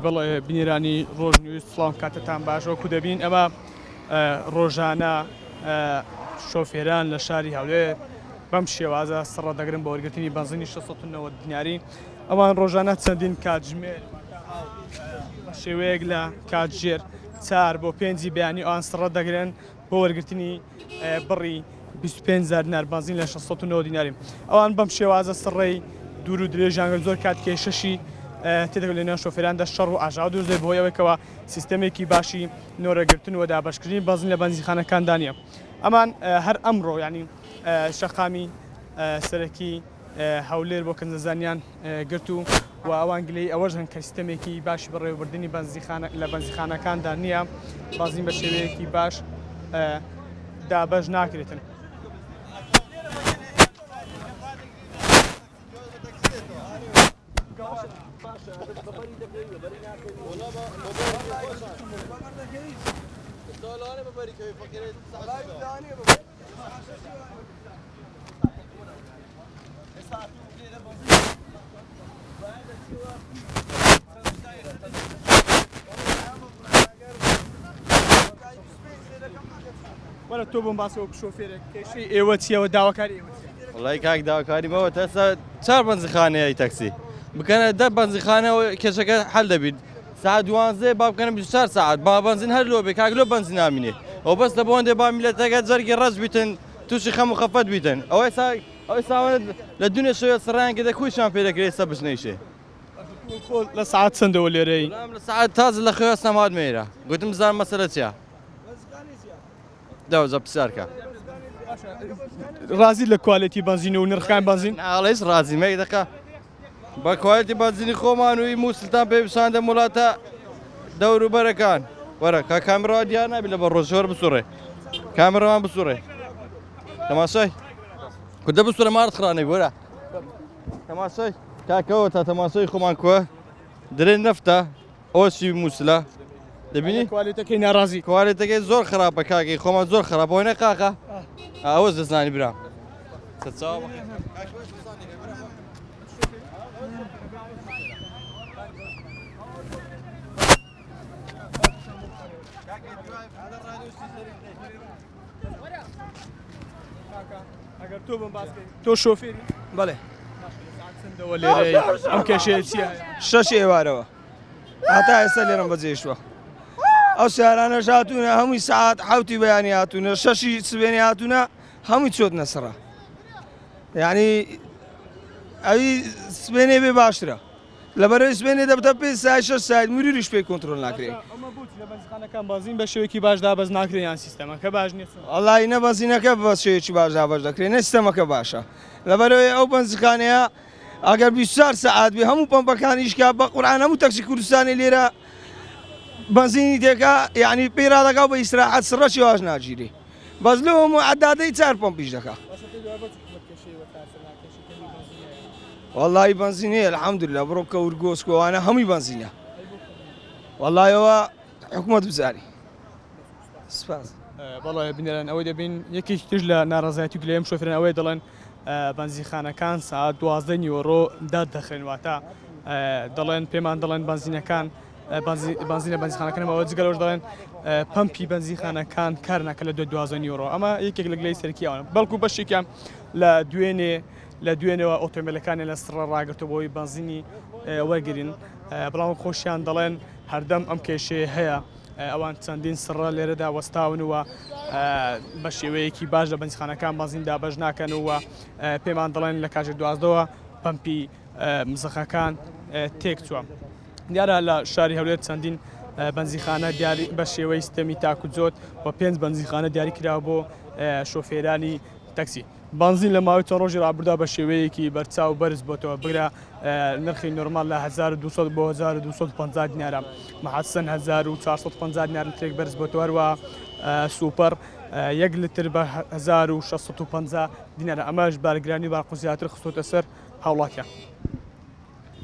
بەڵێ بینێرانی ڕۆژنووس سڵام کاتتان باش وەکو دەبین ئەمە ڕۆژانە شۆفێران لە شاری هەولێر بەم شێوازە سڕە دەگرن بە وەرگرتنی بەنزینی 690 دیناری ئەوان ڕۆژانە چەندین کاتژمێر بە شێوەیەک لە کاتژێر 4 بۆ 5 بەیانی ئەوان سڕە دەگرن بۆ وەرگرتنی بڕی 25,000 دینار بەنزین لە 690 دیناری ئەوان بەم شێوازە سڕێی دوور و درێژانگە زۆر کات کێشەشی تێدەگەڵ لەنێو شۆفێراندا شەڕ و ئاژاو دۆزێ بۆ ئەوەیەکەوە سیستەمێکی باشی نۆرەگرتن و دابەشکردنی بەنزین لە بەنزینخانەکاندا نیە ئەمان هەر ئەمڕۆ ینی شەقامی سەرەکی هەولێر بۆ کەنزەزانیان گرت و ئەوان گلەی ئەوەش هەن کە سیستەمێکی باشی بەڕێوەبردننی لە بەنزیخانەکاندا نییە بازین بە شێوەیەکی باش دابەش ناکرێتن. وەرە تۆ بۆم باسی وەکو شۆفێرێک کێشەی ئێوە چیەوە داواکاری ئێوە وڵی کاک داواکاریمەوە تەستا 4 بەنزیخانەیە تەکسی بکەنە 10 بەنزیخانەوە کێشەکە حەل دەبیت ساعت 12 با بکەنە 24 ساعت با بەنزین هەر لۆ بێ کاک لۆ بەنزین نامینێ ئەو بەس لە بۆندێ با میلەتەکە جەرگی ڕەش بیتن تووشی خەم و خەفەت بیتن ئەوەی ساوە لە دوێنێ شوێ سڕیان کردە کویشان پێ دەکرێت سە بشنەیشێ لە ساعت چەندەوە لێرەی لە ساعت تازە لە خوێ سەمات مێرە گوتم بزانم مەسەلە چییە دەوزە پرسیارکە ڕازی لە کوالێتی بەنزین و نرخەکان بەنزین ئاڵێش ڕازیمەی دەکە بە کوالێتی بەنزینی خۆمان وی مووسلتان پێ پیشاندە وڵاتە دەوروبەرەکان وەرە کا کامێرا دیار نابی لە بە ڕۆژۆر بسوڕێ کامێراوان بسوڕێ تەماشای کودە بسوورە مارت خڕانەی وەرە تەماشای کاکەوە تا تەماشای خۆمان کووە درێ نەفتە ئۆسی مووسلە دەبینی کوالێتەکەی ناڕازی کوالێتەکەی زۆر خراپە کاکی خۆمان زۆر خراپە بۆی نەقاقە ئەوە دەزانی برام ئەگەر تۆ بم باس تۆ شۆفێری بەڵێ چەندەوە لێرەی ئەم کێشەیە چییە؟ 6 ئێوارەوە هەتا ئێستا لێرەم بەجێشوە ئەو سیارانەش هاتوونە هەمووی سعات حوتی بەیانی هاتوونە 6 سبێنی هاتوونە هەمووی چۆتنە سڕە یعنی ئەوی سبێنێ بێ باشترە لەبەرەوەی سبێنێ دەبتە پێ سای 6 ساعت مریریش پێی کۆنتترۆل ناکرێت ئەمە بۆچی لە بەنزیخانەکان بازین بە شێوەیەکی باش دابەز ناکرێت یان سیستەمەکە باش نییە وەڵی نە بەنزینەکە بە شێوەیەکی باش دابەش دەکرێت نە سیستەمەکە باشە لەبەرەوەی ئەو بەنزیخانەیە ئەگەر 24 ساعت بێ هەموو پمپەکانیشکا بە قورعان هەموو تەکسی کوردستانی لێرە بەنزینی تێکا یعنی پێی ڕادەکاو بە ئیسراحەت سڕەشی واژ ناگیری بەس لەو هەموو عەدادەی 4 پمپیش دەکا وەڵی بەنزینەیە الحەمدوللا بڕۆ کە ورگۆسکۆوانە هەمووی بەنزینە وەڵایەوە حکوومەت بزاری سپاس بەڵێ بینێران ئەوەی دەبین یەکێکی تر لە ناڕازایەتی لێم شۆفێران ئەوەی دەڵێن بەنزیخانەکان ساعت 12 نیوەڕۆ داد دەخێنواتە دەڵێن پێمان دەڵێن بەنزینەکان بەنزینە بەنزیخانەکانەوە جگەلەوەش دەڵێن پمپی بەنزیخانەکان کار ناکە لە 12 نیوەڕۆ ئەمە یەکێک لە گلەی سەرکییاوە بەڵکو بەشێکیان لە دوێنەوە ئۆتۆمبیلەکانی لە سڕە ڕاگرتەوەی بەنزینی وەرگرین بەڵام خۆشیان دەڵێن هەردەم ئەم کێشەیە هەیە ئەوان چەندین سڕە لێرەدا وەستاونەوە بە شێوەیەکی باش لە بەنزیخانەکان بەنزیندا بەش ناکەنەوە پێمان دەڵێن لە کاژێر 12ەوە پمپی مزەخەکان تێک چووە دیارە لە شاری هەولێر چەندین بەنزیخانە دیاری بە شێوەی سیستەمی تاکوجۆت و 5 بەنزیخانە دیاری کراوە بۆ شۆفێرانی تەکسی بەنزین لە ماوەی چەند ڕۆژی ڕابردا بە شێوەیەکی بەرچاو بەرز بۆتەوە بگرە نرخی نۆرمال لە 1200 بۆ 1250 دینارە مەحەسەن 1450 دینار لترێک بەرز بۆتەوە هەروە سوپەر 1 لتر بە 1650 دینارە ئەمەش بارگرانی باقی زیاتر خستۆتە سەر هەوڵاتیان